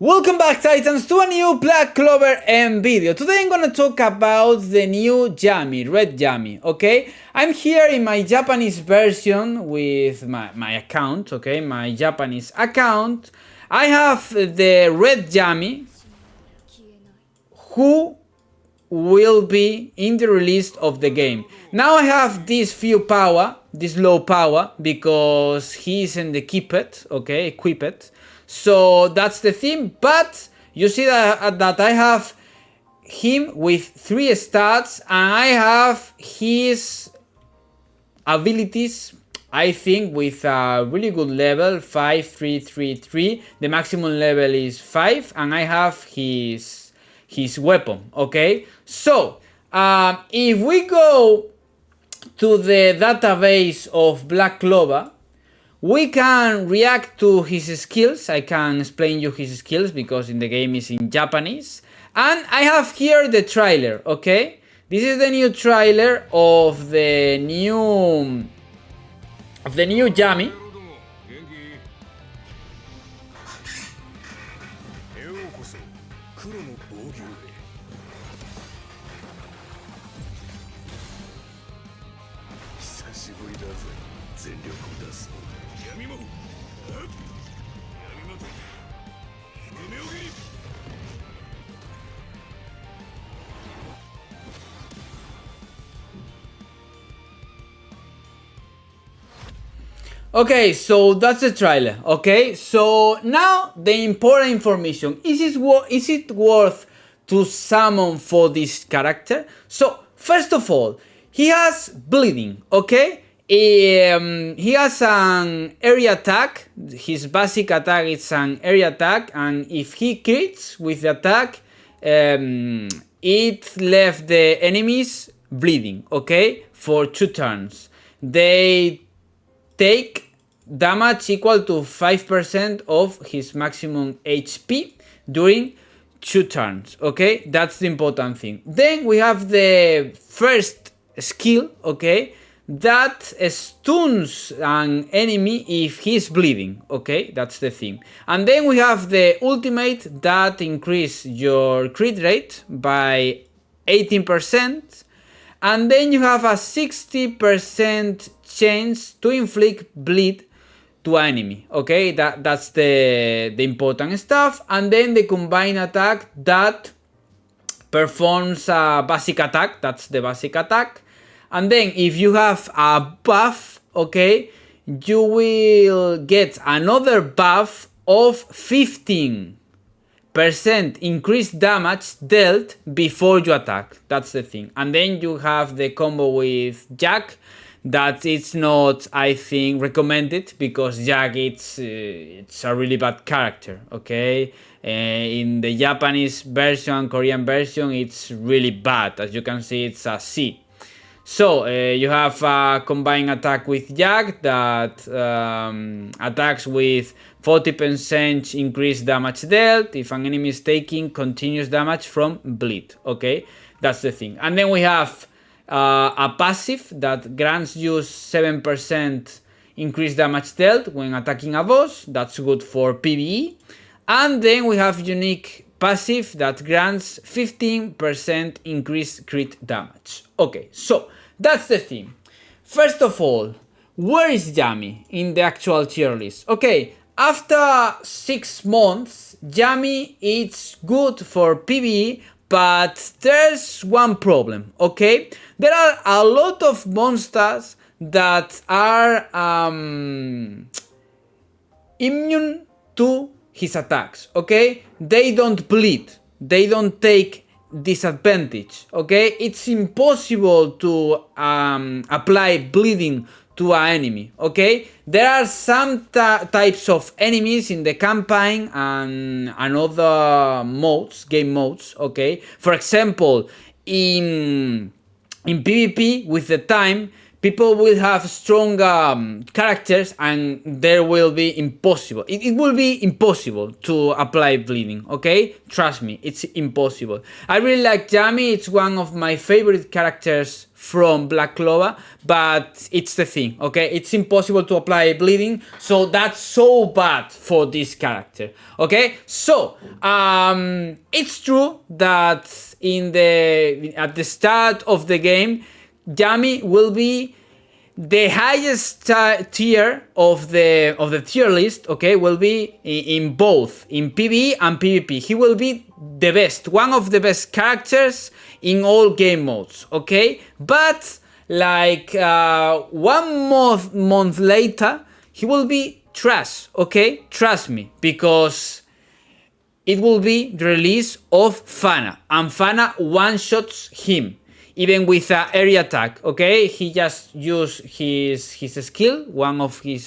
Welcome back, Titans, to a new Black Clover M video. Today I'm gonna talk about the new YAMI, Red YAMI, okay? I'm here in my Japanese version with my account, okay? My Japanese account. I have the Red YAMI, who will be in the release of the game. Now I have this low power, because he's in the equipped, okay, equipped. So that's the thing, but you see that I have him with 3 stats, and I have his abilities, I think, with a really good level, 5, 3, 3, 3. The maximum level is 5, and I have his weapon, okay? So, if we go to the database of Black Clover, we can react to his skills. I can explain you his skills because in the game is in Japanese. And I have here the trailer, okay? This is the new trailer of the new YAMI. Okay, so that's the trailer, okay? So now the important information. Is it worth to summon for this character? So, first of all, he has bleeding, okay? He has an area attack. His basic attack is an area attack, and if he crits with the attack, it left the enemies bleeding, okay? For 2 turns. They take damage equal to 5% of his maximum HP during 2 turns, okay? That's the important thing. Then we have the first skill, okay? That stuns an enemy if he's bleeding, okay? That's the thing. And then we have the ultimate that increases your crit rate by 18%. And then you have a 60% chance to inflict bleed to an enemy, okay? That's the important stuff. And then the combined attack that performs a basic attack. That's the basic attack. And then if you have a buff, okay, you will get another buff of 15% increased damage dealt before you attack. That's the thing. And then you have the combo with Jack, that it's not, I think, recommended, because Jack it's a really bad character, okay? In the Japanese version, Korean version, it's really bad. As you can see, it's a C. So you have a combined attack with Jack that attacks with 40% increased damage dealt if an enemy is taking continuous damage from bleed, okay? That's the thing. And then we have a passive that grants you 7% increased damage dealt when attacking a boss. That's good for PvE. And then we have unique passive that grants 15% increased crit damage. Okay, so that's the thing. First of all, where is YAMI in the actual tier list? Okay, after 6 months, YAMI is good for PvE, but there's one problem, okay? There are a lot of monsters that are immune to his attacks, okay? They don't bleed, they don't take disadvantage, okay? It's impossible to apply bleeding to an enemy, okay? There are some types of enemies in the campaign and other modes, game modes, okay? For example, in PvP, with the time, people will have strong characters, and there will be impossible. It will be impossible to apply bleeding, okay? Trust me, it's impossible. I really like YAMI. It's one of my favorite characters from Black Clover, but it's the thing, okay? It's impossible to apply bleeding, so that's so bad for this character, okay? So, it's true that at the start of the game, YAMI will be the highest tier of the tier list, okay, will be in both in PvE and PvP. He will be the best, one of the best characters in all game modes, okay? But like 1 month later, he will be trash, okay? Trust me, because it will be the release of Fana, and Fana one-shots him, even with an area attack, okay? He just used his skill, one of her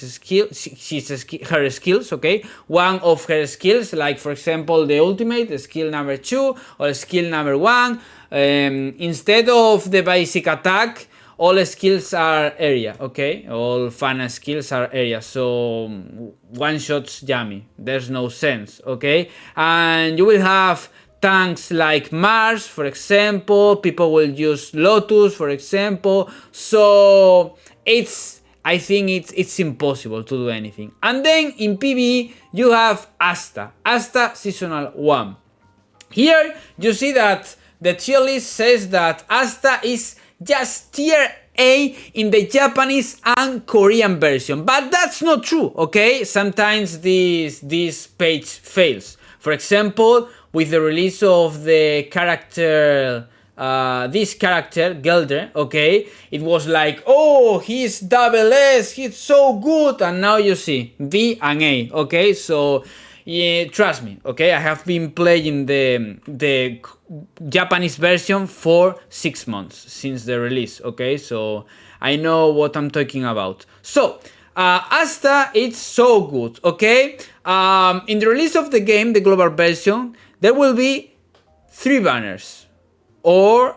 skills, okay? One of her skills, like for example the ultimate, the skill number 2, or skill number 1. Instead of the basic attack, all skills are area, okay? All Fana skills are area, so one shots YAMI. There's no sense, okay? And you will have tanks like Mars, for example. People will use Lotus, for example. So I think it's impossible to do anything. And then in PvE you have Asta Seasonal 1. Here you see that the tier list says that Asta is just tier A in the Japanese and Korean version, but that's not true, okay? Sometimes this page fails. For example, with the release of the character, this character, Gelder, okay? It was like, oh, he's double S, he's so good, and now you see B and A, okay? So, yeah, trust me, okay? I have been playing the Japanese version for 6 months since the release, okay? So, I know what I'm talking about. So, Asta, it's so good, okay? In the release of the game, the global version, there will be 3 banners, or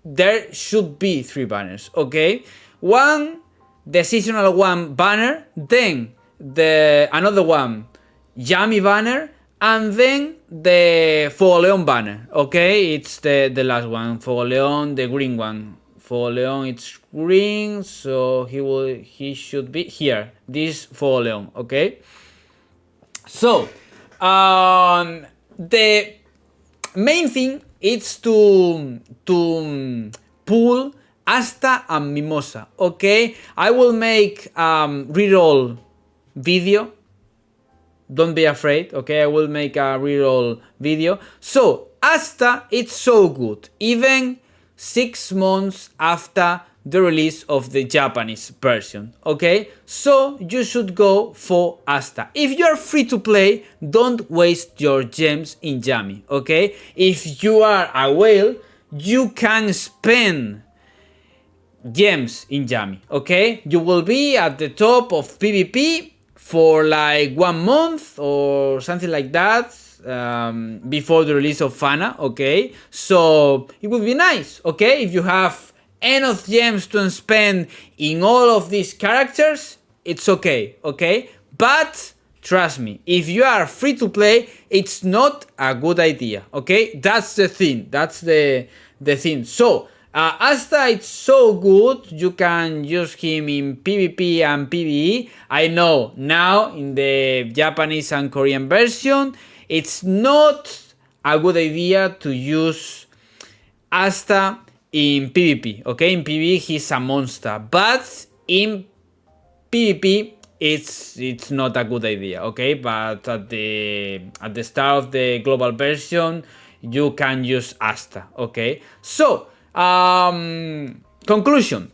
there should be 3 banners, okay? One, the seasonal 1 banner, then another one, YAMI banner, and then the Fuego Leon banner, okay? It's the last one, Fuego Leon, the green one. Fuego Leon, it's green, so he should be here. This Fuego Leon, okay? So, the main thing is to pull Asta and Mimosa, okay? I will make reroll video. Don't be afraid, okay? I will make a reroll video. So, Asta, it's so good, even 6 months after the release of the Japanese version, okay? So you should go for Asta. If you're free to play, don't waste your gems in YAMI, okay? If you are a whale, you can spend gems in YAMI, okay? You will be at the top of PvP for like 1 month or something like that, before the release of Fana, okay? So it would be nice, okay? If you have enough gems to spend in all of these characters, it's okay, okay? But trust me, if you are free to play, it's not a good idea, okay? That's the thing, that's the thing. So Asta, it's so good, you can use him in PvP and PvE. I know now in the Japanese and Korean version, it's not a good idea to use Asta in PvP, okay? In PvE, he's a monster, but in PvP, it's not a good idea, okay? But at the start of the global version, you can use Asta, okay? So, conclusion.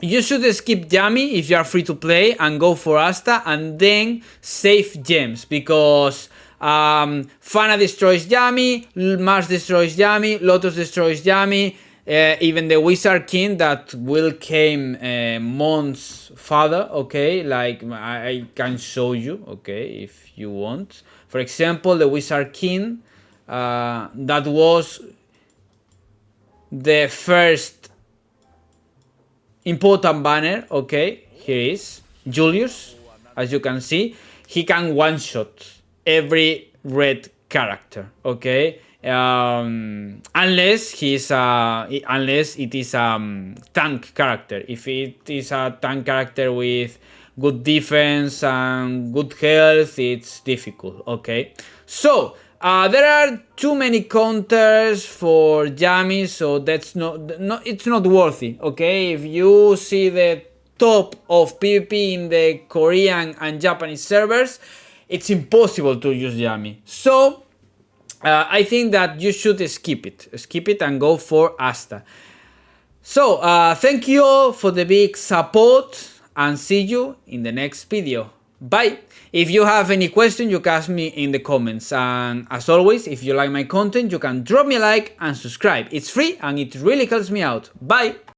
You should skip YAMI if you are free to play and go for Asta, and then save gems, because Fana destroys YAMI, Mars destroys YAMI, Lotus destroys YAMI, even the Wizard King that will came months further, okay? Like I can show you, okay, if you want. For example, the Wizard King, that was the first important banner. Okay, here is Julius. As you can see, he can one-shot every red character. Okay, unless it is a tank character. If it is a tank character with good defense and good health, it's difficult. Okay, so there are too many counters for YAMI, so that's it's not worthy. Okay, if you see the top of PvP in the Korean and Japanese servers, it's impossible to use YAMI. So I think that you should skip it and go for Asta. So thank you all for the big support and see you in the next video. Bye! If you have any question, you can ask me in the comments, and as always, if you like my content, you can drop me a like and subscribe. It's free and it really helps me out. Bye!